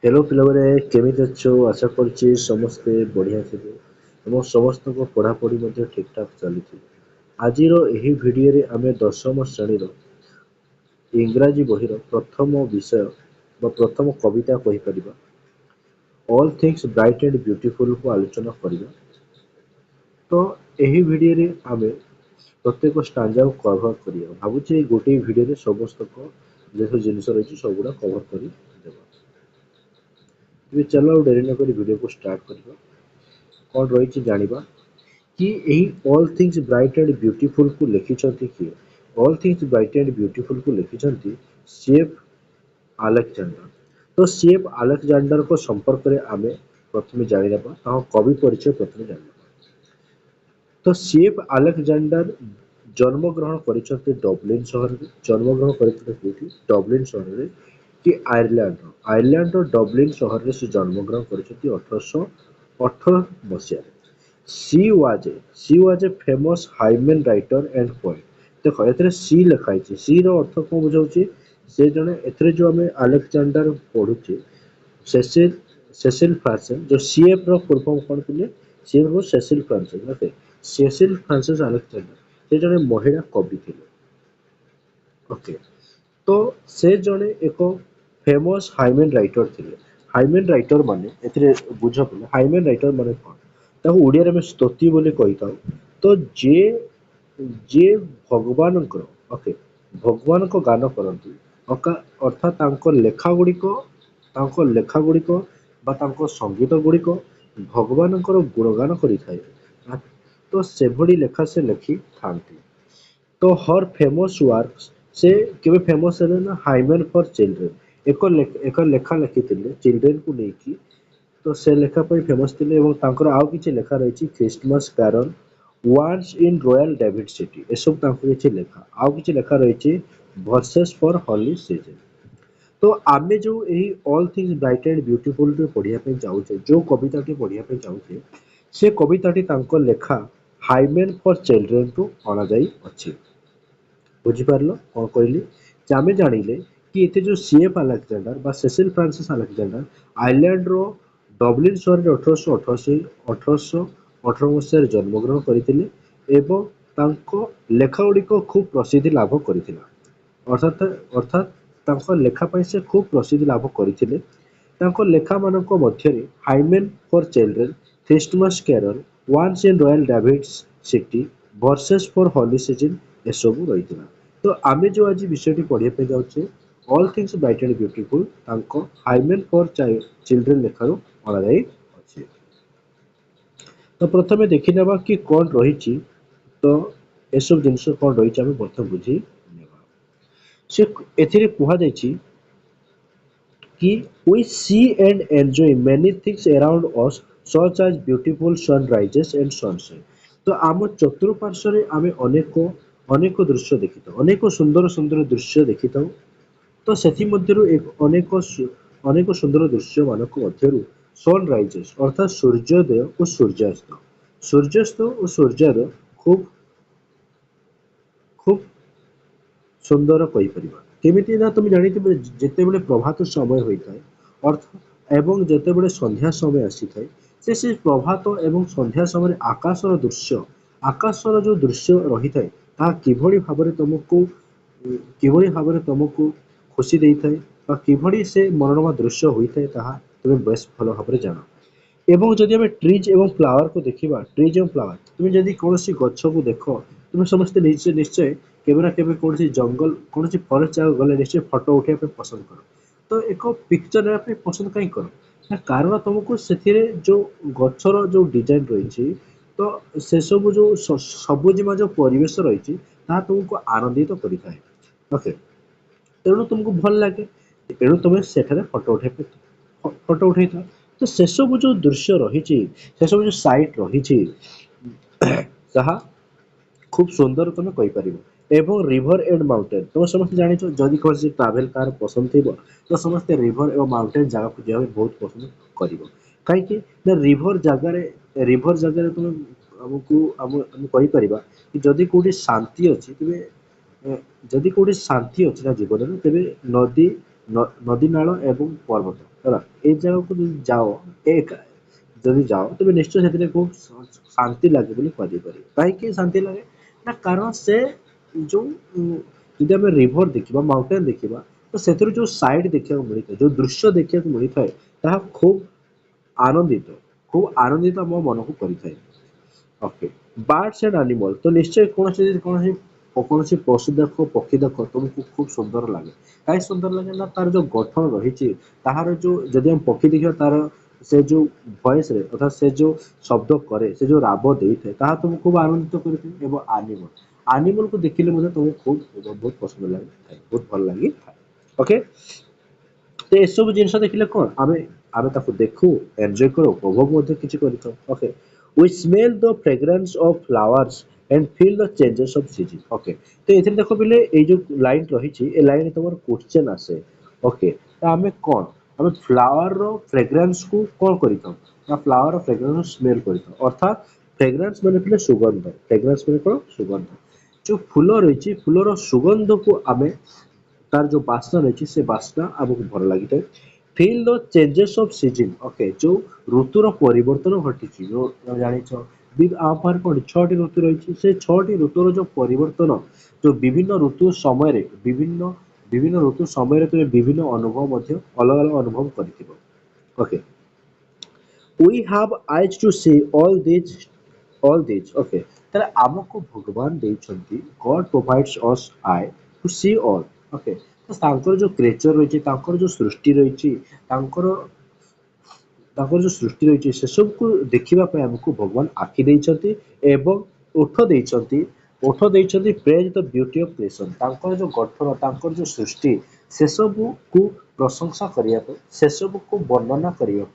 Hello पिलाମାନେ କେମିତି ଅଛ ଆଶା କରୁଛି ସମସ୍ତେ ବଢ଼ିଆ ଥିବେ ଏବଂ ସମସ୍ତଙ୍କ ପଢ଼ାପଢ଼ି ମଧ୍ୟ ଠିକଠାକ୍ ଚାଲିଥିବ। ଆଜିର ଏହି ଭିଡ଼ିଓରେ ଆମେ ଦଶମ ଶ୍ରେଣୀର ଇଂରାଜୀ ବହିର ପ୍ରଥମ ବିଷୟ ବା ପ୍ରଥମ କବିତା କହିପାରିବା ଅଲ୍ ଥିଙ୍ଗସ୍ ବ୍ରାଇଟ୍ ଆଣ୍ଡ ବ୍ୟୁଟିଫୁଲକୁ ଆଲୋଚନା କରିବା। ତ ଏହି ଭିଡ଼ିଓରେ ଆମେ ପ୍ରତ୍ୟେକ ଷ୍ଟାଞ୍ଜାକୁ କଭର କରିବା। ଭାବୁଛି ଏଇ ଗୋଟିଏ ଭିଡ଼ିଓରେ ସମସ୍ତଙ୍କ ଯେତେ ଜିନିଷ ରହିଛି ସବୁଗୁଡ଼ା କଭର କରିଦେବା। ତେବେ ଚାଲ ଆଉ ଡେରି ନକରି ଭିଡ଼ିଓକୁ ଷ୍ଟାର୍ଟ କରିବା। କ'ଣ ରହିଛି ଜାଣିବା କି ଏହି ଅଲ୍ ଥିଙ୍ଗସ୍ ବ୍ରାଇଟ୍ ଆଣ୍ଡ ବ୍ୟୁଟିଫୁଲକୁ ଲେଖିଛନ୍ତି କିଏ? ଅଲ୍ ଥିଙ୍ଗସ୍ ବ୍ରାଇଟ୍ ଆଣ୍ଡ ବ୍ୟୁଟିଫୁଲକୁ ଲେଖିଛନ୍ତି ସିଏଫ୍ ଆଲେକ୍ଜାଣ୍ଡାର। ତ ସିଏଫ୍ ଆଲେକ୍ଜାଣ୍ଡାରଙ୍କ ସମ୍ପର୍କରେ ଆମେ ପ୍ରଥମେ ଜାଣିନେବା, ତାଙ୍କ କବି ପରିଚୟ ପ୍ରଥମେ ଜାଣିନେବା। ତ ସିଏଫ୍ ଆଲେକ୍ଜାଣ୍ଡାର ଜନ୍ମଗ୍ରହଣ କରିଛନ୍ତି ଡବଲିନ୍ ସହରରେ। ଜନ୍ମଗ୍ରହଣ କରିଥିଲେ କୋଉଠି? ଡବଲିନ୍ ସହରରେ କି ଆୟାରଲ୍ୟାଣ୍ଡର ଡବଲିନ୍ ସହରରେ ସେ ଜନ୍ମଗ୍ରହଣ କରିଛନ୍ତି 1818 ମସିହାରେ। She was a famous hymn writer and poet. ଦେଖ ଏଥିରେ ସି ଲେଖା ହେଇଛି। ସି ର ଅର୍ଥ କ'ଣ ବୁଝାଉଛି? ସେ ଜଣେ ଏଥିରେ ଯୋଉ ଆମେ ଆଲେକ୍ଜାଣ୍ଡାର ପଢୁଛେ ସେସିଲ୍ ଫ୍ରାନ୍ସେସ୍, ଯୋଉ ସିଏଫ୍ ର ଫୁଲ୍ ଫର୍ମ କ'ଣ ଥିଲେ? ସିଏଫ୍ ର Cecil Frances. Okay, Cecil Frances Alexander ସେ ଜଣେ ମହିଳା କବି ଥିଲେ। ଓକେ, ତ ସେ ଜଣେ ଏକ ଫେମସ୍ ହାଇମେନ୍ ରାଇଟର ଥିଲେ। ହାଇମେନ୍ ରାଇଟର ମାନେ ଏଥିରେ ବୁଝ ପିଲା, ହାଇମେନ୍ ରାଇଟର ମାନେ କ'ଣ? ତାକୁ ଓଡ଼ିଆରେ ଆମେ ସ୍ତୁତି ବୋଲି କହିଥାଉ। ତ ଯିଏ ଭଗବାନଙ୍କର ଭଗବାନଙ୍କ ଗାନ କରନ୍ତି, ଅର୍ଥାତ୍ ତାଙ୍କ ଲେଖା ଗୁଡ଼ିକ ବା ତାଙ୍କ ସଙ୍ଗୀତ ଗୁଡ଼ିକ ଭଗବାନଙ୍କର ଗୁଣଗାନ କରିଥାଏ। ତ ସେଭଳି ଲେଖା ସେ ଲେଖିଥାନ୍ତି। ତ ହର୍ ଫେମସ୍ ୱାର୍କସ୍, ସେ କେବେ ଫେମସ୍ ହେଲେ ନା ହାଇମେନ୍ ଫର୍ ଚିଲଡ୍ରେନ୍, ଏକ ଲେଖା ଲେଖିଥିଲେ ଚିଲଡ୍ରେନକୁ ନେଇକି। ତ ସେ ଲେଖା ପାଇଁ ଫେମସ୍ ଥିଲେ ଏବଂ ତାଙ୍କର ଆଉ କିଛି ଲେଖା ରହିଛି Christmas carol, once in royal David city, ଏସବୁ ତାଙ୍କ କିଛି ଲେଖା। ଆଉ କିଛି ଲେଖା ରହିଛି ଭର୍ସେସ୍ ଫର୍ ହଲି ସିଜନ୍। ତ ଆମେ ଯୋଉ ଏହି all things bright and beautiful ପଢିବା ପାଇଁ ଚାହୁଁଛେ, ଯୋଉ କବିତାଟି ପଢିବା ପାଇଁ ଚାହୁଁଛେ, ସେ କବିତାଟି ତାଙ୍କ ଲେଖା ହାଇମେନ୍ ଫର୍ ଚିଲଡ୍ରେନ୍ ରୁ ଅଣାଯାଇଅଛି। ବୁଝିପାରିଲ କ'ଣ କହିଲି? ଯେ ଆମେ ଜାଣିଲେ କି ଏତେ ଯୋଉ ସିଏଫ୍ ଆଲେକ୍ଜାଣ୍ଡାର ବା ସେସିଲ୍ ଫ୍ରାନ୍ସିସ୍ ଆଲେକ୍ଜାଣ୍ଡାର ଆୟାରଲ୍ୟାଣ୍ଡର ଡବଲିନ୍ ସହରରେ 1818 ମସିହାରେ ଜନ୍ମଗ୍ରହଣ କରିଥିଲେ ଏବଂ ତାଙ୍କ ଲେଖା ଗୁଡ଼ିକ ଖୁବ୍ ପ୍ରସିଦ୍ଧି ଲାଭ କରିଥିଲା। ଅର୍ଥାତ୍ ତାଙ୍କ ଲେଖା ପାଇଁ ସେ ଖୁବ୍ ପ୍ରସିଦ୍ଧି ଲାଭ କରିଥିଲେ। ତାଙ୍କ ଲେଖାମାନଙ୍କ ମଧ୍ୟରେ hymns for children, Christmas carol, once in royal David city, verses for holy season ଏସବୁ ରହିଥିଲା। ତ ଆମେ ଯୋଉ ଆଜି ବିଷୟଟି ପଢିବା ପାଇଁ ଯାଉଛେ all things bright and beautiful, ତାଙ୍କ ହାଇମେନ୍ ଫର୍ ଚିଲଡ୍ରେନ୍ ଲେଖାରୁ ଅଣାଯାଇଅଛି। ତ ପ୍ରଥମେ ଦେଖିନେବା କି କ'ଣ ରହିଛି। ତ ଏସବୁ ଜିନିଷ କ'ଣ ରହିଛି ଆମେ ପ୍ରଥମେ ବୁଝି ନେବା। ସେ ଏଥିରେ କୁହାଯାଇଛି କି we see and enjoy many things around us such as beautiful sunrises and sunset। ତ ଆମ ଚତୁଃପାର୍ଶ୍ୱରେ ଆମେ ଅନେକ ଦୃଶ୍ୟ ଦେଖିଥାଉ, ଅନେକ ସୁନ୍ଦର ସୁନ୍ଦର ଦୃଶ୍ୟ ଦେଖିଥାଉ। ତ ସେଥିମଧ୍ୟରୁ ଅନେକ ସୁନ୍ଦର ଦୃଶ୍ୟମାନଙ୍କ ମଧ୍ୟରୁ ସନରାଇଜେସ୍ ଅର୍ଥାତ୍ ସୂର୍ଯ୍ୟୋଦୟ ଓ ସୂର୍ଯ୍ୟାସ୍ତ ଓ ସୂର୍ଯ୍ୟୋଦୟ ଖୁବ୍ ଖୁବ୍ ସୁନ୍ଦର କହିପାରିବା। କେମିତି ନା ତୁମେ ଜାଣିଥିବେ ଯେତେବେଳେ ପ୍ରଭାତ ସମୟ ହୋଇଥାଏ ଏବଂ ଯେତେବେଳେ ସନ୍ଧ୍ୟା ସମୟ ଆସିଥାଏ, ସେ ପ୍ରଭାତ ଏବଂ ସନ୍ଧ୍ୟା ସମୟରେ ଆକାଶର ଯୋଉ ଦୃଶ୍ୟ ରହିଥାଏ ତାହା କିଭଳି ଭାବରେ ତମକୁ ଖୁସି ଦେଇଥାଏ ବା କିଭଳି ସେ ମନୋରମା ଦୃଶ୍ୟ ହୋଇଥାଏ ତାହା ତୁମେ ବେଶ ଭଲ ଭାବରେ ଜାଣ। ଏବଂ ଯଦି ଆମେ ଟ୍ରିଜ୍ ଏବଂ ଫ୍ଲାୱାରକୁ ଦେଖିବା, ତୁମେ ଯଦି କୌଣସି ଗଛକୁ ଦେଖ, ତୁମେ ସମସ୍ତେ ନିଶ୍ଚୟ କେବେ ନା କେବେ କୌଣସି ଜଙ୍ଗଲ, କୌଣସି ଫରେଷ୍ଟ ଜାଗାକୁ ଗଲେ ନିଶ୍ଚୟ ଫଟୋ ଉଠାଇବା ପାଇଁ ପସନ୍ଦ କର। ତ ଏକ ପିକ୍ଚର ନେବା ପାଇଁ ପସନ୍ଦ କାହିଁ କର? ନା କାରଣ ତମକୁ ସେଥିରେ ଯୋଉ ଗଛର ଯୋଉ ଡିଜାଇନ ରହିଛି, ତ ସେସବୁ ଯୋଉ ସବୁଜିମା ଯୋଉ ପରିବେଶ ରହିଛି ତାହା ତୁମକୁ ଆନନ୍ଦିତ କରିଥାଏ। ଓକେ, ତେଣୁ ତୁମକୁ ଭଲ ଲାଗେ, ତେଣୁ ତୁମେ ସେଠାରେ ଫଟୋ ଉଠାଇଥାଅ। ତ ସେସବୁ ଯୋଉ ଦୃଶ୍ୟ ରହିଛି, ସେସବୁ ଯୋଉ ସାଇଟ୍ ରହିଛି, ତାହା ଖୁବ୍ ସୁନ୍ଦର ତମେ କହିପାରିବ। ଏବଂ ରିଭର ଏଣ୍ଡ ମାଉଣ୍ଟେନ, ତମେ ସମସ୍ତେ ଜାଣିଛ ଯଦି କୌଣସି ଟ୍ରାଭେଲ କାହାର ପସନ୍ଦ ଥିବ ତ ସମସ୍ତେ ରିଭର ଏବଂ ମାଉଣ୍ଟେନ ଜାଗାକୁ ଯିବା ପାଇଁ ବହୁତ ପସନ୍ଦ କରିବ। କାହିଁକି ନା ରିଭର ଜାଗାରେ ତୁମେ ଆମେ କହିପାରିବା କି ଯଦି କୋଉଠି ଶାନ୍ତି ଅଛି ନା ଜୀବନରେ, ତେବେ ନଦୀ ନାଳ ଏବଂ ପର୍ବତ ହେଲା ଏ ଜାଗାକୁ ଯଦି ଯାଅ ଯଦି ଯାଅ ତେବେ ନିଶ୍ଚୟ ସେଥିରେ ଖୁବ୍ ଶାନ୍ତି ଲାଗେ ବୋଲି କହିପାରିବେ। କାହିଁକି ଶାନ୍ତି ଲାଗେ ନା କାରଣ ସେ ଯୋଉ ଯଦି ଆମେ ରିଭର ଦେଖିବା ମାଉଣ୍ଟେନ ଦେଖିବା ତ ସେଥିରୁ ଯୋଉ ସାଇଡ ଦେଖିବାକୁ ମିଳିଥାଏ ଯୋଉ ଦୃଶ୍ୟ ଦେଖିବାକୁ ମିଳିଥାଏ ତାହା ଖୁବ୍ ଆନନ୍ଦିତ ଆମ ମନକୁ କରିଥାଏ। ଓକେ ବାର୍ଡସ୍ ଆଣ୍ଡ ଆନିମଲ୍ ତ ନିଶ୍ଚୟ କୌଣସି ପଶୁ ଦେଖ ପକ୍ଷୀ ଦେଖ ତମକୁ ଖୁବ ସୁନ୍ଦର ଲାଗେ। କାହିଁ ସୁନ୍ଦର ଲାଗେ ନା ତାର ଯୋଉ ଗଠନ ରହିଛି ତାହାର ଯୋଉ ଯଦି ଆମେ ପକ୍ଷୀ ଦେଖିବା ତାର ସେ ଯୋଉ ଭଏସ ରେ ଅର୍ଥାତ୍ ସେ ଯୋଉ ଶବ୍ଦ କରେ ସେ ଯୋଉ ରାବ ଦେଇଥାଏ ତାହା ତୁମକୁ ଖୁବ ଆନନ୍ଦିତ କରିଥାଏ। ଏବଂ ଆନିମଲକୁ ଦେଖିଲେ ମଧ୍ୟ ତମକୁ ବହୁତ ପସନ୍ଦ ଲାଗିଥାଏ ବହୁତ ଭଲ ଲାଗିଥାଏ। ଓକେ ତ ଏସବୁ ଜିନିଷ ଦେଖିଲେ କଣ ଆମେ ତାକୁ ଦେଖୁ ଏନ୍ଜୟ କରୁ ଉପଭୋଗ ମଧ୍ୟ କିଛି କରିଥାଉ। Okay we smell the fragrance of flowers and feel the changes of season। Okay ତ ଏଥିରେ ଦେଖ ପିଲେ ଏଇ ଯୋଉ ଲାଇନ ରହିଛି ଏ ଲାଇନରେ ତମର କ୍ୱେଶ୍ଚେନ ଆସେ। ଓକେ ତ ଆମେ କଣ ଆମେ ଫ୍ଲାୱାର ର ଫ୍ରେଗ୍ରାନ୍ସ କୁ କଣ କରିଥାଉ ନା ଫ୍ଲାୱାର ର ଫ୍ରେଗ୍ରାନ୍ସ ସ୍ମେଲ କରିଥାଉ ଅର୍ଥାତ ଫ୍ରେଗ୍ରାନ୍ସ ମାନେ ପିଲେ ସୁଗନ୍ଧ ଫ୍ରେଗ୍ରାନ୍ସ ମାନେ କଣ ସୁଗନ୍ଧ ଯୋଉ ଫୁଲ ରହିଛି ଫୁଲର ସୁଗନ୍ଧକୁ ଆମେ ତାର ଯୋଉ ବାସ୍ନା ରହିଛି ସେ ବାସ୍ନା ଆମକୁ ଭଲ ଲାଗିଥାଏ। Feel the changes of season okay ଯୋଉ ଋତୁର ପରିବର୍ତ୍ତନ ଘଟିଛି ଯୋଉ ତମେ ଜାଣିଛ ଆମ ପାଖରେ କଣ ଛଅଟି ଋତୁ ରହିଛି ସେ ଛଅଟି ଋତୁର ଯୋଉ ପରିବର୍ତ୍ତନ ଯୋଉ ବିଭିନ୍ନ ଋତୁ ସମୟରେ ବିଭିନ୍ନ ଋତୁ ସମୟରେ ତୁମେ ବିଭିନ୍ନ ଅନୁଭବ ମଧ୍ୟ ଅଲଗା ଅଲଗା ଅନୁଭବ କରିଥିବ। Okay we have eyes to see all these okay ତାହେଲେ ଆମକୁ ଭଗବାନ ଦେଇଛନ୍ତି God provides us eye to see all okay ତ ତାଙ୍କର ଯୋଉ କ୍ରିଏଚର ରହିଛି ତାଙ୍କର ଯୋଉ ସୃଷ୍ଟି ରହିଛି ତାଙ୍କର ତାଙ୍କର ଯୋଉ ସୃଷ୍ଟି ରହିଛି ସେସବୁକୁ ଦେଖିବା ପାଇଁ ଆମକୁ ଭଗବାନ ଆଖି ଦେଇଛନ୍ତି ଏବଂ ଓଠ ଦେଇଛନ୍ତି praise the beauty of creation ତାଙ୍କର ଯୋଉ ଗଠନ ତାଙ୍କର ଯୋଉ ସୃଷ୍ଟି ସେସବୁକୁ ପ୍ରଶଂସା କରିବା ପାଇଁ ସେସବୁକୁ ବର୍ଣ୍ଣନା କରିବା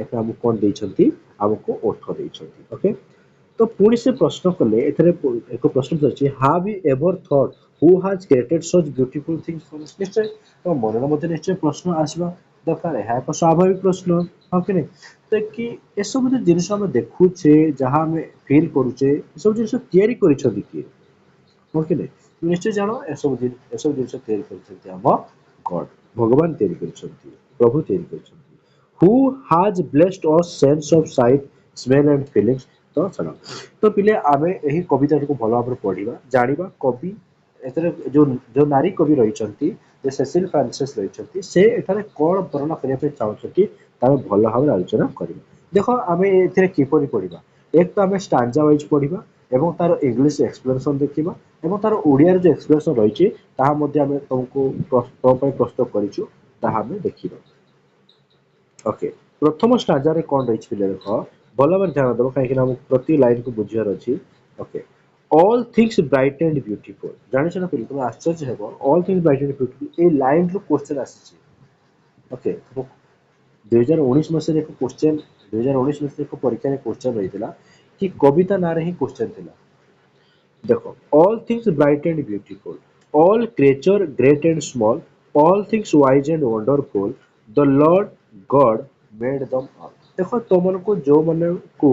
ପାଇଁ ଆମକୁ କଣ ଦେଇଛନ୍ତି ଆମକୁ ଓଠ ଦେଇଛନ୍ତି। ଓକେ ତ ପୁଣି ସେ ପ୍ରଶ୍ନ କଲେ ଏଥିରେ ଏକ ପ୍ରଶ୍ନ ପଚାରିଛି have you ever thought who has created such beautiful things ନିଶ୍ଚୟ ତମ ମନରେ ମଧ୍ୟ ନିଶ୍ଚୟ ପ୍ରଶ୍ନ ଆସିବା ଦରକାର ଏହା ଏକ ସ୍ୱାଭାବିକ ପ୍ରଶ୍ନ ହଁ କି ନାହିଁ ତ କି ଏସବୁ ଯୋଉ ଜିନିଷ ଆମେ ଦେଖୁଛେ ଯାହା ଆମେ ଫିଲ୍ କରୁଛେ ଏସବୁ ଜିନିଷ ତିଆରି କରିଛନ୍ତି କିଏ ହଁ କି ନାହିଁ ନିଶ୍ଚୟ ଜାଣ ଏସବୁ ଜିନିଷ ତିଆରି କରିଛନ୍ତି ଆମ ଗଡ ଭଗବାନ ତିଆରି କରିଛନ୍ତି ପ୍ରଭୁ ତିଆରି କରିଛନ୍ତି। Who has blessed us sense of sight smell and feelings ତ ଛାଡ଼ ତ ପିଲେ ଆମେ ଏହି କବିତାଟିକୁ ଭଲ ଭାବରେ ପଢିବା ଜାଣିବା କବି ଏଥିରେ ଯୋଉ ନାରୀ କବି ରହିଛନ୍ତି ଯେ ସେସିଲ ଫ୍ରାନ୍ସିସ୍ ରହିଛନ୍ତି ସେ ଏଠାରେ କଣ ବର୍ଣ୍ଣନା କରିବା ପାଇଁ ଚାହୁଁଛନ୍ତି ତାର ଭଲ ଭାବରେ ଆଲୋଚନା କରିବା। ଦେଖ ଆମେ ଏଥିରେ କିପରି ପଢିବା ଏକ ତ ଆମେ ଷ୍ଟାଞ୍ଜା ୱାଇଜ ପଢିବା ଏବଂ ତାର ଇଂଲିଶ ଏକ୍ସପ୍ଲେନେସନ ଦେଖିବା ଏବଂ ତାର ଓଡିଆରେ ଯୋଉ ଏକ୍ସପ୍ରେସନ ରହିଛି ତାହା ମଧ୍ୟ ଆମେ ତମ ପାଇଁ ପ୍ରସ୍ତୁତ କରିଛୁ ତାହା ଆମେ ଦେଖିବା। ଓକେ ପ୍ରଥମ ଷ୍ଟାଞ୍ଜାରେ କଣ ରହିଛି ପିଲା ଦେଖ ଭଲ ଭାବରେ ଧ୍ୟାନ ଦେବ କାହିଁକି ନା ଆମକୁ ପ୍ରତି ଲାଇନକୁ ବୁଝିବାର ଅଛି। Okay all things bright and beautiful ଜାଣିଛ ନା ପିଲା ତମେ ଆଶ୍ଚର୍ଯ୍ୟ ହେବ all things bright and beautiful ଏଇ ଲାଇନରୁ କ୍ୱେଶ୍ଚନ ଆସିଛି। ଓକେ 2019 ମସିହାରେ ଏକ କ୍ୱେଶ୍ଚନ 2019 ମସିହାରେ ଏକ ପରୀକ୍ଷାରେ କ୍ୱେଶ୍ଚନ ରହିଥିଲା କି କବିତା ନାଁରେ ହିଁ କ୍ୱେଶ୍ଚନ ଥିଲା। ଦେଖ all things bright and beautiful all creature great and small all things wise and wonderful the Lord God made them all। ଦେଖ ତମମାନଙ୍କୁ ଯୋଉମାନଙ୍କୁ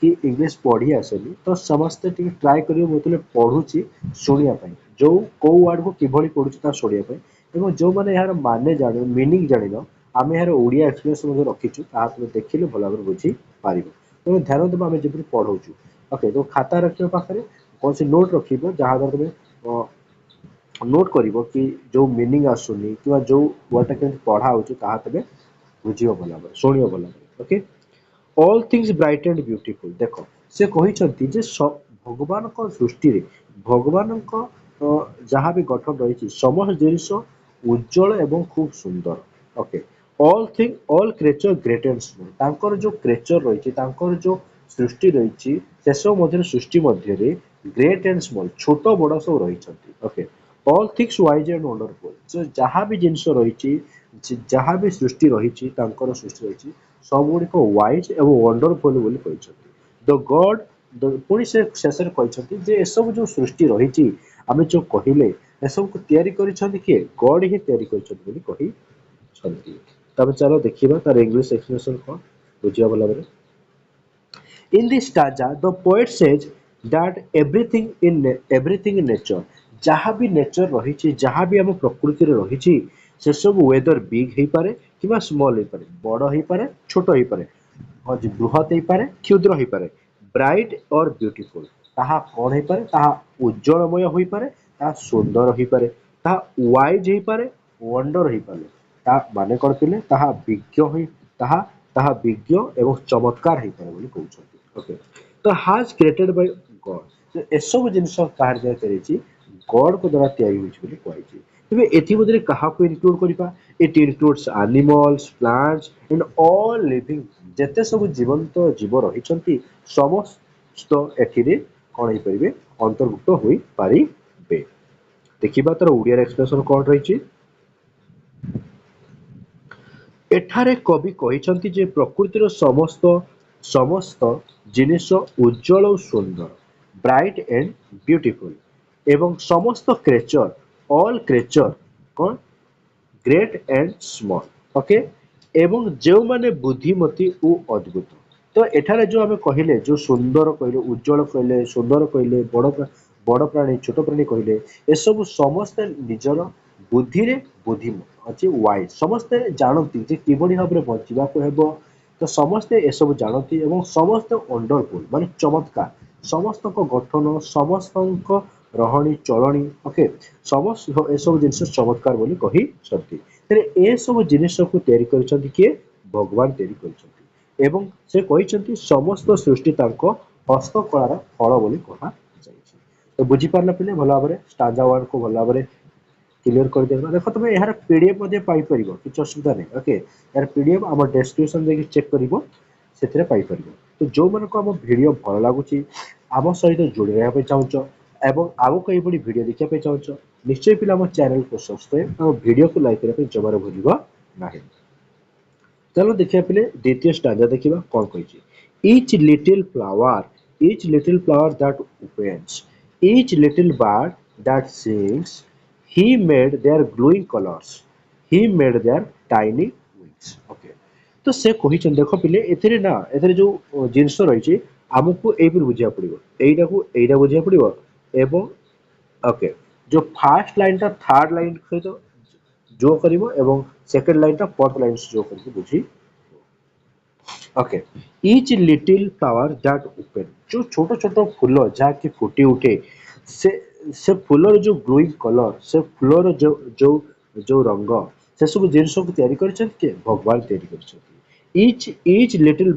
କି ଇଂଲିଶ ପଢି ଆସେନି ତ ସମସ୍ତେ ଟିକେ ଟ୍ରାଏ କରିବେ ମୁଁ ଯେତେବେଳେ ପଢୁଛି ଶୁଣିବା ପାଇଁ ଯୋଉ କୋଉ ୱାର୍ଡକୁ କିଭଳି ପଢୁଛି ତାହା ଶୁଣିବା ପାଇଁ ଏବଂ ଯୋଉମାନେ ଏହାର ମାନେ ଜାଣିବ ମିନିଂ ଜାଣିବ ଆମେ ଏହାର ଓଡିଆ ଏକ୍ସପ୍ରେସନ ମଧ୍ୟ ରଖିଛୁ ତାହା ତୁମେ ଦେଖିଲେ ଭଲ ଭାବରେ ବୁଝିପାରିବ। ତେଣୁ ଧ୍ୟାନ ଦେବ ଆମେ ଯେପରି ପଢଉଛୁ। ଓକେ ଯୋଉ ଖାତା ରଖିବ ପାଖରେ କୌଣସି ନୋଟ ରଖିବ ଯାହାଦ୍ୱାରା ତମେ ନୋଟ କରିବ କି ଯୋଉ ମିନିଂ ଆସୁନି କିମ୍ବା ଯୋଉ ୱାର୍ଡଟା କେମିତି ପଢା ହଉଛି ତାହା ତମେ ବୁଝିବ ଭଲ ଭାବରେ ଶୁଣିବ ଭଲ ଭାବରେ। Okay all things bright and beautiful ଦେଖ ସେ କହିଛନ୍ତି ଯେ ଭଗବାନଙ୍କ ସୃଷ୍ଟିରେ ଭଗବାନଙ୍କ ଯାହା ବି ଗଠନ ରହିଛି ସମସ୍ତ ଜିନିଷ ଉଜ୍ଜଳ ଏବଂ ଖୁବ ସୁନ୍ଦର। Okay all creature great and small ତାଙ୍କର ଯୋଉ କ୍ରିଏଚର ରହିଛି ତାଙ୍କର ଯୋଉ ସୃଷ୍ଟି ରହିଛି ସେସବୁ ମଧ୍ୟରେ ସୃଷ୍ଟି ମଧ୍ୟରେ ଗ୍ରେଟ୍ ଆଣ୍ଡ ସ୍ମଲ୍ ଛୋଟ ବଡ ସବୁ ରହିଛନ୍ତି। Okay all things wise and wonderful ଯାହା ବି ଜିନିଷ ରହିଛି ଯାହା ବି ସୃଷ୍ଟି ରହିଛି ତାଙ୍କର ସୃଷ୍ଟି ରହିଛି ସବୁଗୁଡ଼ିକ ୱାଇଜ୍ ଏବଂ ୱଣ୍ଡରଫୁଲ ବୋଲି କହିଛନ୍ତି। ଦ ଗଡ୍ ପୁଣି ସେ ଶେଷରେ କହିଛନ୍ତି ଯେ ଏସବୁ ଯୋଉ ସୃଷ୍ଟି ରହିଛି ଆମେ ଯୋଉ କହିଲେ ଏସବୁକୁ ତିଆରି କରିଛନ୍ତି କିଏ ଗଡ୍ ହିଁ ତିଆରି କରିଛନ୍ତି ବୋଲି କହିଛନ୍ତି। ତମେ ଚାଲ ଦେଖିବା ତାର ଇଂଲିଶ ଏକ୍ସପ୍ରେସନ କଣ ବୁଝିବା ଭଲ ଭାବରେ। In this stanza, the poet says that everything in nature जहाँ भी नेचर रही जहाँ भी आम प्रकृति रही से सब वेदर बिग हो पारे कि स्मॉल हो पारे बड़ हो पारे छोट हो पारे बृहत हो पारे क्षुद्र हो पारे ब्राइट और ब्यूटीफुल ताहा कौन हो पारे ताहा उज्जवलमय हो पारे ताहा सुंदर हो पारे ताहा वाइज हो पारे वंडर हो पारे ता माने कौन पिले ताहा विज्ञ हो ताहा ताहा विज्ञ एवं चमत्कार हो पारे बोली कहउछन्ति ओके तो हाज क्रिएटेड बाय गॉड एसबु जिनस काहार द्वारा करेछि गॉड को द्वारा तैयारी होइछि बोली कहैछि तेबे एथि मध्यरे काहाको इनक्लूड करिपा it includes animals plants and all living जेते सब जीवंत जीव रहिछन्ति समस्त एथिरे कोन होई परिबे अंतर्भुक्त होई पारिबे देखिबा तर ओडिया एक्सप्रेशन कोन रहिछि एठारे कवि କହିଛନ୍ତି ଯେ ପ୍ରକୃତିର ସମସ୍ତ ଜିନିଷ ଉଜ୍ଜଳ ଓ ସୁନ୍ଦର ବ୍ରାଇଟ୍ ଏଣ୍ଡ ବ୍ୟୁଟିଫୁଲ ଏବଂ ସମସ୍ତ କ୍ରେଚର ଅଲ୍ କ୍ରେଚର କଣ ଗ୍ରେଟ୍ ଏଣ୍ଡ ସ୍ମଲ୍ ଓକେ ଏବଂ ଯେଉଁମାନେ ବୁଦ୍ଧିମତୀ ଓ ଅଦ୍ଭୁତ ତ ଏଠାରେ ଯୋଉ ଆମେ କହିଲେ ଯୋଉ ସୁନ୍ଦର କହିଲେ ଉଜ୍ଜଳ କହିଲେ ସୁନ୍ଦର କହିଲେ ବଡ଼ ପ୍ରାଣୀ ଛୋଟ ପ୍ରାଣୀ କହିଲେ ଏସବୁ ସମସ୍ତେ ନିଜର ବୁଦ୍ଧିରେ ବୁଦ୍ଧିମତ ଅଛି ୱାଇଜ ସମସ୍ତେ ଜାଣନ୍ତି ଯେ କିଭଳି ଭାବରେ ବଞ୍ଚିବାକୁ ହେବ ତ ସମସ୍ତେ ଏସବୁ ଜାଣନ୍ତି ଏବଂ ସମସ୍ତେ ୱଣ୍ଡରଫୁଲ ମାନେ ଚମତ୍କାର ସମସ୍ତଙ୍କ ଗଠନ ସମସ୍ତଙ୍କ ରହଣି ଚଳଣି ଓକେ ସମସ୍ତ ଏସବୁ ଜିନିଷ ଚମତ୍କାର ବୋଲି କହିଛନ୍ତି ତେବେ ଏସବୁ ଜିନିଷକୁ ତିଆରି କରିଛନ୍ତି କିଏ ଭଗବାନ ତିଆରି କରିଛନ୍ତି ଏବଂ ସେ କହିଛନ୍ତି ସମସ୍ତ ସୃଷ୍ଟି ତାଙ୍କ ହସ୍ତକଳାର ଫଳ ବୋଲି କୁହାଯାଇଛି ତ ବୁଝିପାରିଲା ପିଲେ ଭଲ ଭାବରେ ଷ୍ଟାଞ୍ଜା ୱାର୍ଡ କୁ ଭଲ ଭାବରେ क्लियर कर देना देखो तुम यार पीडीएफ मध्ये पाई परिबो किछ असुविधा नहीं ओके यार पीडीएफ हम डिस्क्रिप्शन देखि चेक करिवो सेथिरे पाई परिबो तो जो मन को हम वीडियो भल लागुची आम सहित जोड़ी रहा पे चाहूछ एवं आगो एभली वीडियो देखिया पे चाहूछ निश्चय पिला हम चैनल को सब्सक्राइब और वीडियो को लाइक करबा जमार भूलिबो नाही चलो देखिया पिले द्वितीय स्टैंजा देखिबा कोन कहिची each little flower that opens each little bird that sings he made their glowing colors he made their tiny wings okay तो से कहिछन देखो पिले एथिरे ना एथिरे जो जिंस रहिछि हमकु एबिर बुझिया पड़िबो एइटा बुझिया पड़िबो एवं ओके जो फर्स्ट लाइन ता थर्ड लाइन सहित जो करिवो एवं सेकंड लाइन ता फोर्थ लाइन से जो करके बुझी okay each little flower that open जो छोट छोट फूल जहाँ की फुटी उठे से फूलर जो ग्लोइंग कलर से फूलर जो रंग से सब जिन को तैयारी करछन्ति के भगवान तैयारी करछन्ति each little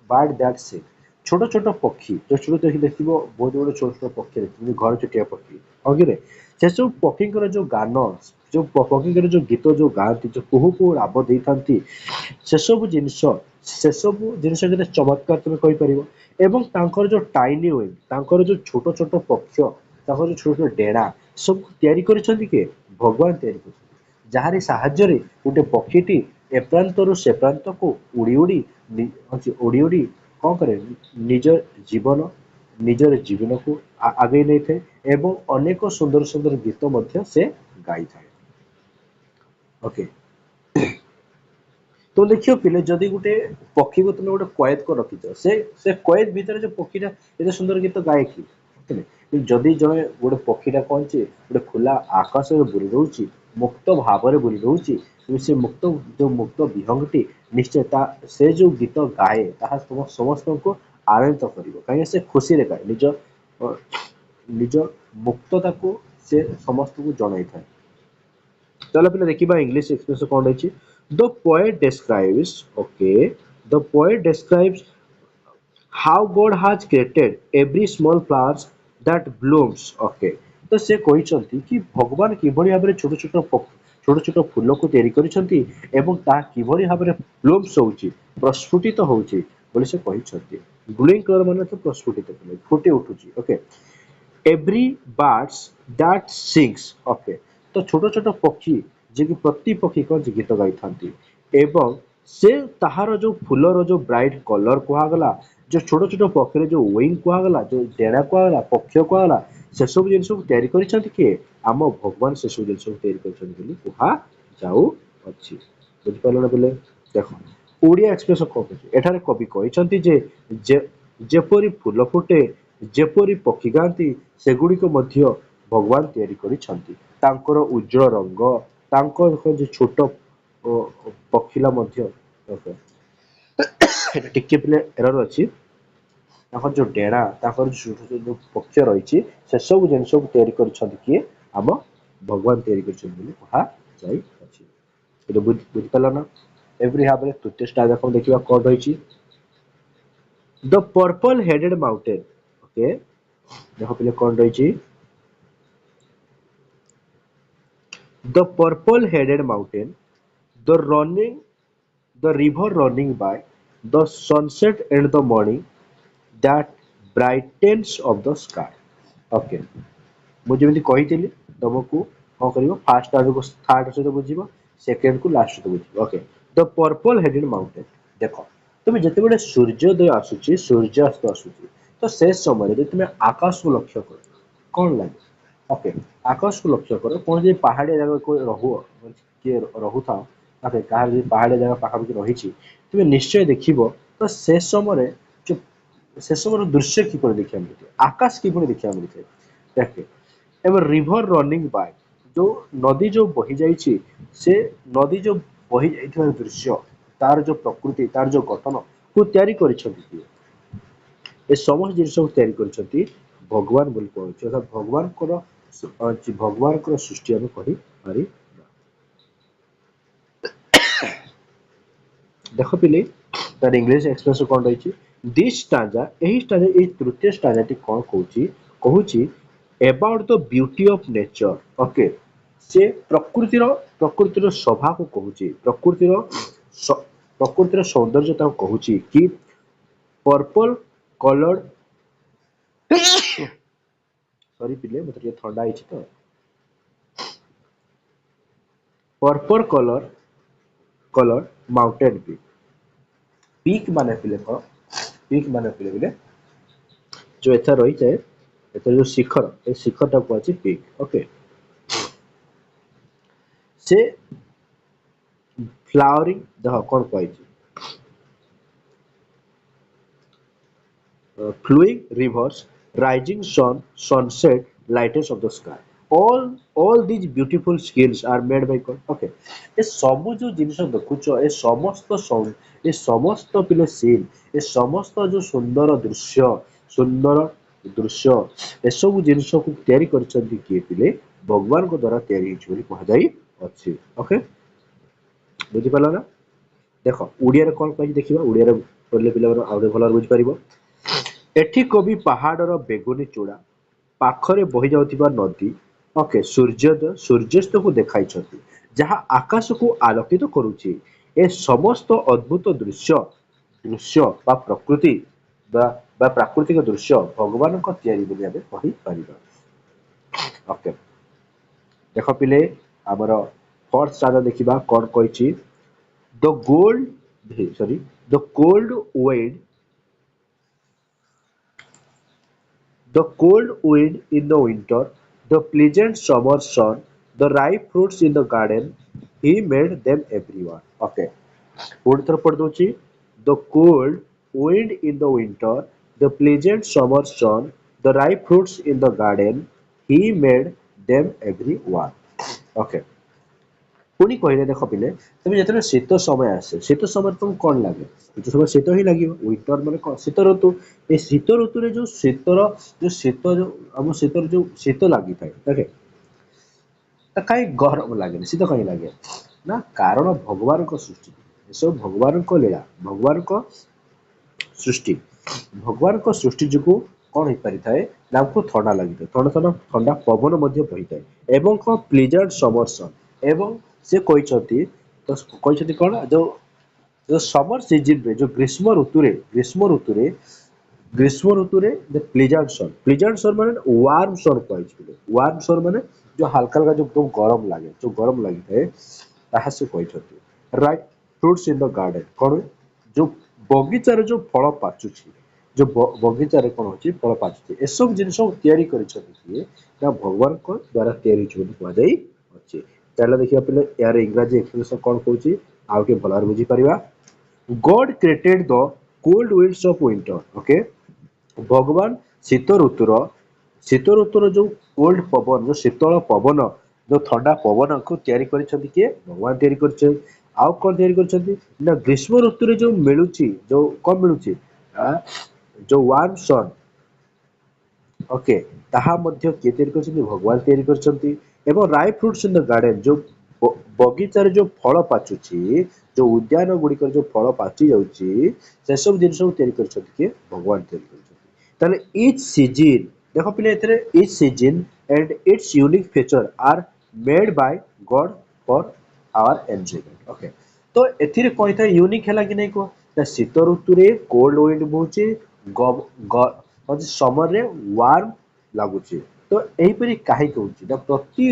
bird that sing छोट छोट पक्षी जो छोट देखिबो बहुत बड़ छोट छोट पक्षी देखिबो घर चटिया पक्षी अगिरे से सब पक्षीଙ୍କର जो गान जो पक्षीଙ୍କର जो गीत जो गाती जो कुहू कुहू राब देइथांती से सब जिनिस केते चमत्कार तुमे कहि परिबो एवं तांकर जो टाइनी विंग तांकर जो छोट छोट पक्ष तांकर जो छोट छोट डेणा सब तैयारी करछन्ति के भगवान तैयारी करछन्ति जहारी साहाय्य रे गुटे पक्षीटी ए प्रांतरु से प्रांत को उड़ी उड़ी कौन करे निज जीवन निजर जीवन को आगे नहीं थे एवं अनेक सुंदर सुंदर गीत मध्य से गाई थाए ओके तो देखियो पिले जदि गुटे पक्षी को तुम गोटे कैद को रखिच से कैद भीतर जो पक्षीटा एते सुंदर गीत गाए कि जदि जने गोटे पक्षीटा कौन चे गोटे खुला आकाश में बुली रहउची मुक्त भाव में बुली रहउची से मुक्त विहंगटी निश्चय से जो गीत गाए ताहा समस्त को आनंदित करिवो काहे से खुशी रे गाए निज मुक्तता को से समस्त को जणाई थाए चलो पिले देखिबा इंग्लिश एक्सप्रेशन कोन रहछि the poet describes okay the poet describes how God has created every small flowers that blooms okay तो से कहिसंती कि भगवान किभଳି भाबरे छोट छोट फूल को तैयारी करिसंती एवं ता किभଳି भाबरे ब्लूम्स होउची प्रस्फुटित होउची बोले से कहिसंती ग्लोइंग कलर माने तो प्रस्फुटित फुटी उठुची okay every birds that sings okay तो छोट छोट पक्षी जे कि प्रति पक्षी को गीत गाई थांती एवं से ताहार जो फूलर जो ब्राइट कलर कुहागला जो छोट छोट पक्षी जो विंग कुहागला जो डेणा कुहागला पक्ष कुहागला से सब जिनिस को तैयारी करिसंती के आम भगवान से सब जिनिस को तैयारी करिसंती बोली कुहा जाऊ अछि बुझ पालो बोले देखो ओडिया एक्सप्रेशन कहै एठारे कवि कहिसंती जे जेपरि फूल फुटे जेपरि पक्षी गांती सेगुड़ी को मध्य ଭଗବାନ ତିଆରି କରିଛନ୍ତି। ତାଙ୍କର ଉଜ୍ଜଳ ରଙ୍ଗ, ତାଙ୍କ ଯେ ଛୋଟ ପକ୍ଷୀଲା ମଧ୍ୟ ଟିକେ ପିଲେ ଏରର ଅଛି। ତାଙ୍କର ଯୋଉ ଡେଣା, ତାଙ୍କର ଯୋଉ ପକ୍ଷ ରହିଛି, ସେସବୁ ଜିନିଷକୁ ତିଆରି କରିଛନ୍ତି କିଏ? ଆମ ଭଗବାନ ତିଆରି କରିଛନ୍ତି ବୋଲି କୁହାଯାଇଅଛି। ଏଇଟା ବୁଝିପାରିଲ ନା? ଏଭଳି ଭାବରେ ତୃତୀୟ ଷ୍ଟାର ଦେଖ ଦେଖିବା କଣ ରହିଛି। ଦ ପର୍ପଲ ହେଡେଡ ମାଉଣ୍ଟେନ। ଓକେ, ଦେଖ ପିଲେ କଣ ରହିଛି। The purple headed mountain, the running, the river running by, the sunset and the morning that brightens of the sky. Okay, ମୁଁ ଯେମିତି କହିଥିଲି ତମକୁ କଣ କରିବ, ଫାର୍ଷ୍ଟ ଆଡକୁ ଥାର୍ଡ ସହିତ ବୁଝିବ, ସେକେଣ୍ଡ କୁ ଲାଷ୍ଟ ସହିତ ବୁଝିବ। ଓକେ, ଦ ପର୍ପଲ ହେଡେଡ ମାଉଣ୍ଟେନ। ଦେଖ, তুমি ଯେତେବେଳେ ସୂର୍ଯ୍ୟୋଦୟ ଆସୁଛି, ସୂର୍ଯ୍ୟାସ୍ତ ଆସୁଛି, ତ ସେ ସମୟରେ ଯଦି ତୁମେ ଆକାଶକୁ ଲକ୍ଷ୍ୟ କର କଣ ଲାଗେ? ଓକେ, ଆକାଶକୁ ଲକ୍ଷ୍ୟ କର, କୌଣସି ପାହାଡ଼ିଆ ଜାଗାକୁ କିଏ ରହୁଥାଅ, ଓକେ, କାହାର ଯଦି ପାହାଡ଼ିଆ ଜାଗା ପାଖାପାଖି ରହିଛି, ତୁମେ ନିଶ୍ଚୟ ଦେଖିବ ତ ସେ ସମୟରେ ସେ ସମୟର ଦୃଶ୍ୟ କିପରି ଦେଖିବାକୁ ମିଳିଥାଏ, ଆକାଶ କିପରି ଦେଖିବାକୁ ମିଳିଥାଏ। ଦେଖେ, ଏବେ ରିଭର ରନିଂ ବାଇ, ଯୋଉ ନଦୀ ଯୋଉ ବହି ଯାଇଛି, ସେ ନଦୀ ଯୋଉ ବହି ଯାଇଥିବାର ଦୃଶ୍ୟ, ତାର ଯୋଉ ପ୍ରକୃତି, ତାର ଯୋଉ ଗଠନ କୁ ତିଆରି କରିଛନ୍ତି କିଏ? ଏ ସମସ୍ତ ଜିନିଷକୁ ତିଆରି କରିଛନ୍ତି ଭଗବାନ ବୋଲି କହୁଛି। ଅର୍ଥାତ୍ ଭଗବାନଙ୍କର ସୃଷ୍ଟି ଆମେ କହିପାରିବା। ଦେଖ ପିଲେ, ତାର ଇଂଲିଶ ଏକ୍ସପ୍ରେସନ କଣ ରହିଛି। ଦିସ୍ ଷ୍ଟାଞ୍ଜା, ଏହି ଷ୍ଟାଞ୍ଜା, ଏହି ତୃତୀୟ ଷ୍ଟାଞ୍ଜାଟି କଣ କହୁଛି? କହୁଛି about the beauty of nature. Okay, ସେ ପ୍ରକୃତିର ଶୋଭାକୁ କହୁଛି, ପ୍ରକୃତିର ସୌନ୍ଦର୍ଯ୍ୟତାକୁ କହୁଛି କି ପର୍ପଲ କଲର୍ଡ ସରି ପିଲେ, ମତେ ଟିକେ ଥଣ୍ଡା ହେଇଛି ତ। Purple colour mountain peak. Peak माने पिले कौन? पीक माने पिले बोले जो एथा रही जाए, एथा जो शिखर, ए शिखर टा को अछि पीक। ओके, से फ्लावरिंग देख कौन कहि, flowing rivers, rising sun, sunset, lightness of the sky. All these beautiful skills are made by God. Okay, ଏ ସବୁ ଯୋଉ ଜିନିଷ ଦେଖୁଛ, ଏ ସମସ୍ତ ପିଲେ ସିନ୍, ଏ ସମସ୍ତ ଯୋଉ ସୁନ୍ଦର ଦୃଶ୍ୟ, ଏସବୁ ଜିନିଷକୁ ତିଆରି କରିଛନ୍ତି କିଏ? ପିଲେ ଭଗବାନଙ୍କ ଦ୍ଵାରା ତିଆରି ହେଇଛି ବୋଲି କୁହାଯାଇ ଅଛି। ଓକେ, ବୁଝିପାରିଲ ନା? ଦେଖ, ଓଡ଼ିଆରେ କଣ କହିଛି ଦେଖିବା। ଓଡ଼ିଆରେ ପଢିଲେ ପିଲାମାନେ ଆହୁରି ଭଲ ବୁଝିପାରିବ। ଏଠି କବି ପାହାଡର ବେଗୁନି ଚୂଡା ପାଖରେ ବହି ଯାଉଥିବା ନଦୀ, ଓକେ, ସୂର୍ଯ୍ୟାସ୍ତକୁ ଦେଖାଇଛନ୍ତି, ଯାହା ଆକାଶକୁ ଆଲୋକିତ କରୁଛି। ଏ ସମସ୍ତ ଅଦ୍ଭୁତ ଦୃଶ୍ୟ ବା ପ୍ରକୃତି ବା ପ୍ରାକୃତିକ ଦୃଶ୍ୟ ଭଗବାନଙ୍କ ତିଆରି ବୋଲି ଆମେ କହିପାରିବା। ଓକେ, ଦେଖ ପିଲେ, ଆମର ଫର୍ଥ ସ୍ଥାନ ଦେଖିବା କଣ କହିଛି। The cold wind, the cold wind in the winter, the pleasant summer sun, the ripe fruits in the garden, he made them everyone. Okay, पूरी तरफ पढ़ दूची। The cold wind in the winter, the pleasant summer sun, the ripe fruits in the garden, he made them everyone. Okay, ପୁଣି କହିଲେ ଦେଖ ପିଲେ, ତମେ ଯେତେବେଳେ ଶୀତ ସମୟ ଆସେ, ଶୀତ ସମୟରେ ତମକୁ କଣ ଲାଗେ? ଶୀତ ସମୟ ଶୀତ ହିଁ ଲାଗିବ। ୱିଣ୍ଟର ମାନେ କଣ? ଶୀତ ଋତୁ। ଏ ଶୀତ ଋତୁରେ ଯୋଉ ଶୀତ ଲାଗିଥାଏ, ଦେଖେ, କାହିଁ ଗରମ ଲାଗେନି, ଶୀତ କାହିଁ ଲାଗେ ନା? କାରଣ ଭଗବାନଙ୍କ ସୃଷ୍ଟି, ଏସବୁ ଭଗବାନଙ୍କ ଲୀଳା, ଭଗବାନଙ୍କ ସୃଷ୍ଟି। ଭଗବାନଙ୍କ ସୃଷ୍ଟି ଯୋଗୁଁ କଣ ହେଇପାରିଥାଏ ନା ଆମକୁ ଥଣ୍ଡା ଲାଗିଥାଏ, ଥଣ୍ଡା ପବନ ମଧ୍ୟ ବହିଥାଏ, ଏବଂ କଣ ପ୍ଲିଜେଣ୍ଟ ସମର ସନ୍, ଏବଂ ସେ କହିଛନ୍ତି କଣ, ଯୋଉ ସମର ସିଜନରେ, ଯୋଉ ଗ୍ରୀଷ୍ମ ଋତୁରେ ପ୍ଲିଜେଣ୍ଟ ସନ୍ ମାନେ ୱାର୍ମ ସନ୍ କହିଛି। ୱାର୍ମ ସନ୍ ମାନେ ଯୋଉ ହାଲକା ଯୋଉ ଗରମ ଲାଗେ, ଯୋଉ ଗରମ ଲାଗିଥାଏ, ତାହା ସେ କହିଛନ୍ତି। Right fruits in the garden, କଣ? ଯୋଉ ବଗିଚାରେ ଯୋଉ ଫଳ ପାଚୁଛି, ଯୋଉ ବଗିଚାରେ କଣ ହଉଛି, ଫଳ ପାଚୁଛି, ଏସବୁ ଜିନିଷ ତିଆରି କରିଛନ୍ତି କିଏ? ନା ଭଗବାନଙ୍କ ଦ୍ଵାରା ତିଆରି ହେଇଛି ବୋଲି କୁହାଯାଇ ଅଛି। ଚାଲ ଦେଖିବା ପିଲେ ଏହାର ଇଂରାଜୀ ଏକ୍ସପ୍ରେସନ କଣ କହୁଛି, ଆଉ ଟିକେ ଭଲ ଭାବରେ ବୁଝିପାରିବା। God created the cold winds of winter. Okay, ଭଗବାନ ଶୀତ ଋତୁର ଶୀତ ଋତୁର ଯୋଉ କୋଲ୍ଡ ପବନ, ଯୋଉ ଶୀତଳ ପବନ, ଯୋଉ ଥଣ୍ଡା ପବନକୁ ତିଆରି କରିଛନ୍ତି କିଏ? ଭଗବାନ ତିଆରି କରିଛନ୍ତି। ଆଉ କଣ ତିଆରି କରିଛନ୍ତି ନା ଗ୍ରୀଷ୍ମ ଋତୁରେ ଯୋଉ ମିଳୁଛି, ଯୋଉ କଣ ମିଳୁଛି ଆ ଯୋଉ ୱାର୍ମ ସନ୍, ଓକେ, ତାହା ମଧ୍ୟ କିଏ ତିଆରି କରିଛନ୍ତି? ଭଗବାନ ତିଆରି କରିଛନ୍ତି। ଏବଂ ରାଇ ଫ୍ରୁଟ୍ସ ଇନ୍ ଦ ଗାର୍ଡେନ, ଯୋଉ ବଗିଚାରେ ଯୋଉ ଫଳ ପାଚୁଛି, ଯୋଉ ଉଦ୍ୟାନ ଗୁଡ଼ିକରେ ଯୋଉ ଫଳ ପାଚି ଯାଉଛି, ସେସବୁ ଜିନିଷକୁ ତିଆରି କରିଛନ୍ତି କିଏ? ଭଗବାନ ତିଆରି କରିଛନ୍ତି। ତାହେଲେ ଇଚ୍ ସିଜିନ୍, ଦେଖ ପିଲେ ଏଥିରେ each season and its unique feature are made by God for our enjoyment. Okay, ତ ଏଥିରେ କହିଥାଏ ୟୁନିକ୍ ହେଲା କି ନାଇଁ କୁହ? ନା ଶୀତ ଋତୁରେ କୋଲ୍ଡ ୱିଣ୍ଡ ବହୁଛି, ସମରରେ ୱାର୍ମ ଲାଗୁଛି। ତ ଏହିପରି କାହିଁକି ହଉଛି? ନା ପ୍ରତି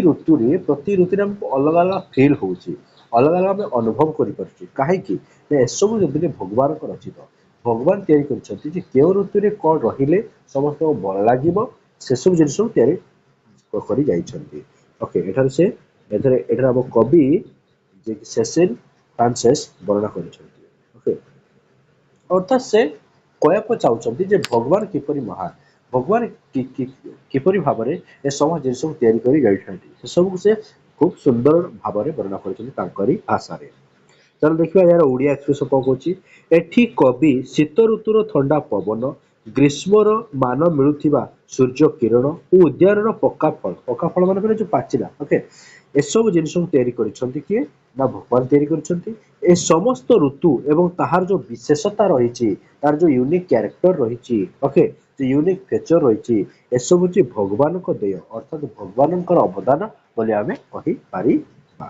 ଋତୁରେ ଆମକୁ ଅଲଗା ଅଲଗା ଫିଲ୍ ହଉଛି, ଅଲଗା ଅଲଗା ଆମେ ଅନୁଭବ କରିପାରୁଛୁ। କାହିଁକି? ନା ଏସବୁ ଯଦି ଭଗବାନଙ୍କ ରଚିତ। ଭଗବାନ ତିଆରି କରିଛନ୍ତି ଯେ କେଉଁ ଋତୁରେ କଣ ରହିଲେ ସମସ୍ତଙ୍କୁ ଭଲ ଲାଗିବ, ସେସବୁ ଜିନିଷକୁ ତିଆରି କରି ଯାଇଛନ୍ତି। ଓକେ, ଏଠାରେ ଆମ କବି ଯେ ସେସିଲ୍ ଫ୍ରାନ୍ସେସ୍ ବର୍ଣ୍ଣନା କରିଛନ୍ତି। ଓକେ, ଅର୍ଥାତ୍ ସେ କହିବାକୁ ଚାହୁଁଛନ୍ତି ଯେ ଭଗବାନ କିପରି ମହାନ, ଭଗବାନ କିପରି ଭାବରେ ଏ ସମସ୍ତ ଜିନିଷକୁ ତିଆରି କରି ଯାଇଛନ୍ତି, ସେସବୁକୁ ସେ ଖୁବ୍ ସୁନ୍ଦର ଭାବରେ ବର୍ଣ୍ଣନା କରିଛନ୍ତି ତାଙ୍କରି ଭାଷାରେ। ଚାଲ ଦେଖିବା ଏହାର ଓଡ଼ିଆ ଏକ୍ସପ୍ରେସନ କଣ କହୁଛି। ଏଠି କବି ଶୀତ ଋତୁର ଥଣ୍ଡା ପବନ, ଗ୍ରୀଷ୍ମର ମାନ ମିଳୁଥିବା ସୂର୍ଯ୍ୟ କିରଣ ଓ ଉଦ୍ୟାନର ପକ୍କା ଫଳ ମାନେ ଯୋଉ ପାଚିଲା, ଓକେ, ଏସବୁ ଜିନିଷକୁ ତିଆରି କରିଛନ୍ତି କିଏ? ନା ଭଗବାନ ତିଆରି କରିଛନ୍ତି। ଏ ସମସ୍ତ ଋତୁ ଏବଂ ତାହାର ଯୋଉ ବିଶେଷତା ରହିଛି, ତାର ଯୋଉ ୟୁନିକ୍ କ୍ୟାରେକ୍ଟର ରହିଛି, ଓକେ, ଯୋଉ ୟୁନିକ୍ ଫିଚର ରହିଛି, ଏସବୁ ହଉଛି ଭଗବାନଙ୍କ ଦେୟ, ଅର୍ଥାତ୍ ଭଗବାନଙ୍କର ଅବଦାନ ବୋଲି ଆମେ କହିପାରିବା।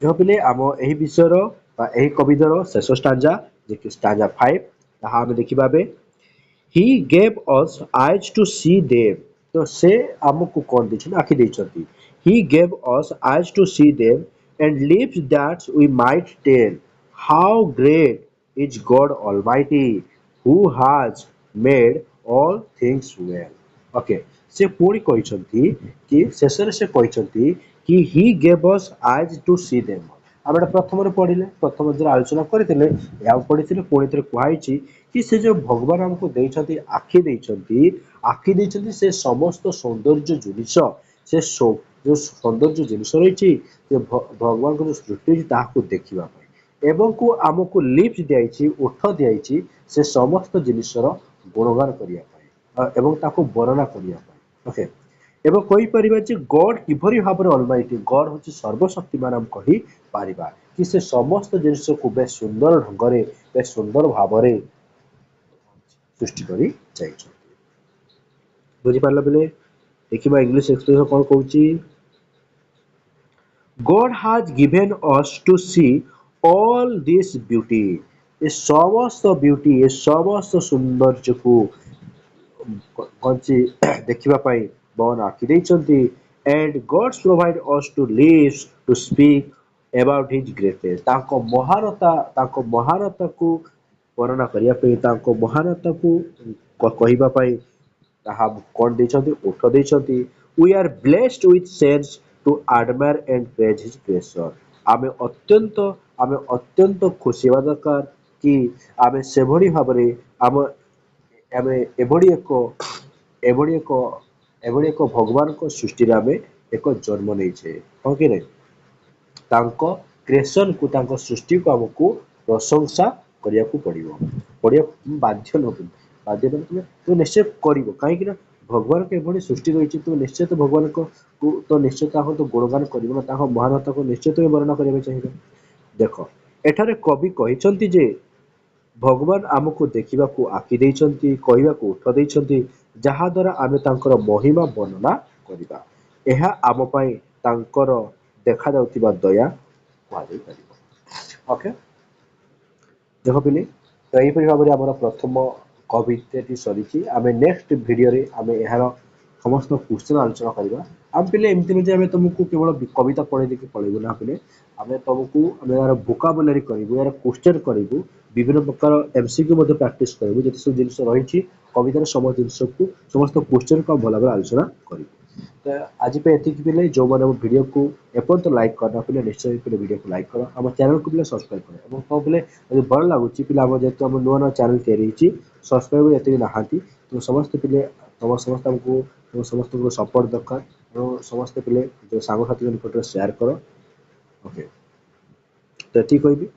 ପିଲେ ଆମ ଏହି ବିଷୟର ବା ଏହି କବିତାର ଶେଷ ଷ୍ଟାଞ୍ଜା, ଯେ କି ଷ୍ଟାଞ୍ଜା 5, ତାହା ଆମେ ଦେଖିବା ଏବେ। He gave us eyes to see them, ତ ସେ ଆମକୁ କଣ ଦେଇଛନ୍ତି? ଆଖି ଦେଇଛନ୍ତି। He gave us eyes to see them and lips that we might tell how great is God Almighty who has made all things well. Okay, ସେ ପୁଣି କହିଛନ୍ତି କି ଶେଷରେ ସେ କହିଛନ୍ତି କି he gave us eyes to see them. ଆମେ ଏଟା ପ୍ରଥମରେ ପଢିଲେ, ପ୍ରଥମ ଯେତେବେଳେ ଆଲୋଚନା କରିଥିଲେ ଏହାକୁ ପଢିଥିଲେ, ପୁଣି ଥରେ କୁହାଯାଇଛି କି ସେ ଯୋଉ ଭଗବାନ ଆମକୁ ଦେଇଛନ୍ତି, ଆଖି ଦେଇଛନ୍ତି ସେ ସମସ୍ତ ସୌନ୍ଦର୍ଯ୍ୟ ଜିନିଷ, ସେ ଯୋଉ ସୌନ୍ଦର୍ଯ୍ୟ ଜିନିଷ ରହିଛି, ଯେ ଭଗବାନଙ୍କ ଯୋଉ ସୃଷ୍ଟି ହେଇଛି ତାହାକୁ ଦେଖିବା ପାଇଁ, ଏବଂ ଆମକୁ ଲିପ୍ସ ଦିଆଯାଇଛି, ଓଠ ଦିଆଯାଇଛି, ସେ ସମସ୍ତ ଜିନିଷର ଗୁଣଗାନ କରିବା ପାଇଁ ଏବଂ ତାକୁ ବର୍ଣ୍ଣନା କରିବା ପାଇଁ। ଓକେ, ଏବଂ କହିପାରିବା ଯେ ଗଡ୍ କିଭଳି ଭାବରେ ଅଲମାଇଟି, ଗଡ୍ ହଉଛି ସର୍ବଶକ୍ତିମାନ ଆମେ କହିପାରିବା କି ସେ ସମସ୍ତ ଜିନିଷକୁ ବେଶ ସୁନ୍ଦର ଢଙ୍ଗରେ, ବେଶ ସୁନ୍ଦର ଭାବରେ ସୃଷ୍ଟି କରି ଯାଇଛନ୍ତି। ବୁଝିପାରିଲ ପିଲେ? ଦେଖିବା ଇଂଲିଶ ଏକ୍ସପ୍ରେସନ କଣ କହୁଛି। God has given us to see all this beauty, ଏ ସମସ୍ତ ବିୟୁଟି, ଏ ସମସ୍ତ ସୌନ୍ଦର୍ଯ୍ୟକୁ ଦେଖିବା ପାଇଁ ଭଗବାନ ଆଖି ଦେଇଛନ୍ତି। and God provide us to live to speak about his greatness, ତାଙ୍କ ମହାନତାକୁ ବର୍ଣ୍ଣନା କରିବା ପାଇଁ, ତାଙ୍କ ମହାନତାକୁ କହିବା ପାଇଁ ତାହା କଣ ଦେଇଛନ୍ତି? ଓଠ ଦେଇଛନ୍ତି। we are blessed with sense to admire and praise his creation, ଆମେ ଅତ୍ୟନ୍ତ ଖୁସି ହେବା ଦରକାର କି ଆମେ ସେଭଳି ଭାବରେ ଆମେ ଆମେ ଏଭଳି ଏକ ଭଗବାନଙ୍କ ସୃଷ୍ଟିରେ ଆମେ ଏକ ଜନ୍ମ ନେଇଛେ, ହଁ କି ନାଇଁ? ତାଙ୍କ କ୍ରିଏସନକୁ, ତାଙ୍କ ସୃଷ୍ଟିକୁ ଆମକୁ ପ୍ରଶଂସା କରିବାକୁ ପଡିବ, ବାଧ୍ୟ ତୁମେ ନିଶ୍ଚୟ କରିବ। କାହିଁକି ନା ଭଗବାନଙ୍କ ଏଭଳି ସୃଷ୍ଟି ରହିଛି, ତୁମେ ନିଶ୍ଚୟ ଭଗବାନଙ୍କୁ ତ ନିଶ୍ଚୟ ତାଙ୍କ ଗୁଣଗାନ କରିବ ନା, ତାଙ୍କ ମହାନତାକୁ ନିଶ୍ଚୟ ତୁମେ ବର୍ଣ୍ଣନା କରିବାକୁ ଚାହିଁବ। ଦେଖ, ଏଠାରେ କବି କହିଛନ୍ତି ଯେ ଭଗବାନ ଆମକୁ ଦେଖିବାକୁ ଆଖି ଦେଇଛନ୍ତି, କହିବାକୁ ଓଠ ଦେଇଛନ୍ତି, ଯାହା ଦ୍ୱାରା ଆମେ ତାଙ୍କର ମହିମା ବର୍ଣ୍ଣନା କରିବା। ଏହା ଆମ ପାଇଁ ତାଙ୍କର ଦେଖାଯାଉଥିବା ଦୟା କୁହାଯାଇପାରିବ। ଓକେ, ଦେଖ ପିଲେ, ତ ଏହିପରି ଭାବରେ ଆମର ପ୍ରଥମ କବିତାଟି ସରିଛି। ଆମେ ନେକ୍ସଟ ଭିଡ଼ିଓରେ ଆମେ ଏହାର ସମସ୍ତ କ୍ୱେଶ୍ଚନ ଆଲୋଚନା କରିବା। ଆମେ ପିଲେ ଏମିତି ନୁହେଁ ଯେ ଆମେ ତୁମକୁ କେବଳ କବିତା ପଢ଼େଇ ଦେଇକି ପଳେଇବୁ ନା ପିଲେ, ଆମେ ଏହାର ଭୋକାବୁଲାରି କରିବୁ, ଏହାର କ୍ୱେଶ୍ଚନ କରିବୁ, ବିଭିନ୍ନ ପ୍ରକାର MCQ ମଧ୍ୟ ପ୍ରାକ୍ଟିସ କରିବୁ। ଯେତେ ସବୁ ଜିନିଷ ରହିଛି କବିତାର ସମସ୍ତ ଜିନିଷକୁ, ସମସ୍ତ କ୍ୱେଶ୍ଚନକୁ ଆମେ ଭଲ ଭାବରେ ଆଲୋଚନା କରିବୁ। ତ ଆଜି ପାଇଁ ଏତିକି ପିଲେ। ଯେଉଁମାନେ ଆମ ଭିଡ଼ିଓକୁ ଏପର୍ଯ୍ୟନ୍ତ ଲାଇକ୍ କରିନ ପିଲେ, ନିଶ୍ଚୟ ପିଲେ ଭିଡ଼ିଓକୁ ଲାଇକ୍ କର, ଆମ ଚ୍ୟାନେଲକୁ ପିଲେ ସବସ୍କ୍ରାଇବ୍ କର। ଏବଂ କ'ଣ ପିଲେ ଯଦି ଭଲ ଲାଗୁଛି ପିଲେ, ଯେହେତୁ ଆମ ନୂଆ ନୂଆ ଚ୍ୟାନେଲ ତିଆରି ହେଇଛି, ସବସ୍କ୍ରାଇବର ଏତେ ବି ନାହାନ୍ତି, तो समस्ते पिले तुम समस्त आमको तुम समस्त को सपोर्ट दरकार और समस्ते पिले जो सांग साथी निकट शेयर करो ओके तो ये कहबी